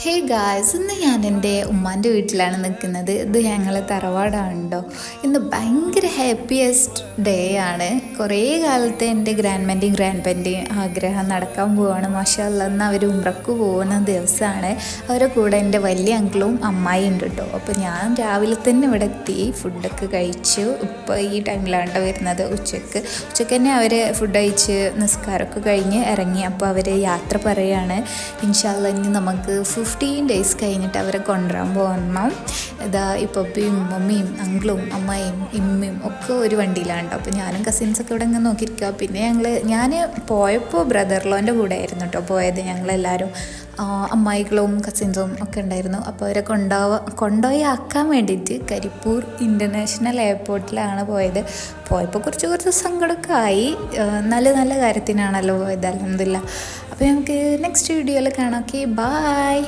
Hey guys, ഇന്ന് ഞാൻ എൻ്റെ ഉമ്മാൻ്റെ വീട്ടിലാണ് നിൽക്കുന്നത്. ഇത് ഞങ്ങളെ തറവാടാണ് കേട്ടോ. ഇന്ന് ഭയങ്കര ഹാപ്പിയസ്റ്റ് ഡേ ആണ്. കുറേ കാലത്തെ എൻ്റെ ഗ്രാൻഡ്മൻ്റെയും ഗ്രാൻഡ്പൻ്റെയും ആഗ്രഹം നടക്കാൻ പോവാണ്. മാഷാ അല്ലാ, ഇന്ന് അവർ ഉംറക്ക് പോകുന്ന ദിവസമാണ്. അവരുടെ കൂടെ എൻ്റെ വലിയ അങ്കിളും അമ്മായി ഉണ്ട് കേട്ടോ. അപ്പോൾ ഞാൻ രാവിലെ തന്നെ ഇവിടെ എത്തി, ഫുഡൊക്കെ കഴിച്ചു. ഇപ്പോൾ ഈ ടൈമിലാണ് വരുന്നത്. ഉച്ചക്ക് തന്നെ അവർ ഫുഡ് കഴിച്ച് നിസ്കാരമൊക്കെ കഴിഞ്ഞ് ഇറങ്ങി. അപ്പോൾ അവർ യാത്ര പറയുകയാണ്. ഇൻഷാ അല്ലാ ഇനി നമുക്ക് 15 ഡേയ്സ് കഴിഞ്ഞിട്ട് അവരെ കൊണ്ടുവരാൻ പോകണം. ഇതാ ഇപ്പോൾ ഉപ്പയും മമ്മിയും അങ്കിളും അമ്മായിയും ഇമ്മയും ഒക്കെ ഒരു വണ്ടിയിലാണ് കേട്ടോ. അപ്പോൾ ഞാനും കസിൻസൊക്കെ ഇവിടെ ഇങ്ങനെ നോക്കിയിരിക്കുക. പിന്നെ ഞാൻ പോയപ്പോൾ ബ്രദർലോൻ്റെ കൂടെ ആയിരുന്നു കേട്ടോ പോയത്. ഞങ്ങളെല്ലാവരും അമ്മായികളും കസിൻസും ഒക്കെ ഉണ്ടായിരുന്നു. അപ്പോൾ അവരെ കൊണ്ടുപോയി ആക്കാൻ വേണ്ടിയിട്ട് കരിപ്പൂർ ഇൻ്റർനാഷണൽ എയർപോർട്ടിലാണ് പോയത്. പോയപ്പോൾ കുറച്ച് സങ്കടമൊക്കെ ആയി. നല്ല കാര്യത്തിനാണല്ലോ പോയത്, അൽഹംദുലില്ലാ. അപ്പോൾ നമുക്ക് നെക്സ്റ്റ് വീഡിയോയിൽ കാണാം. Okay, by.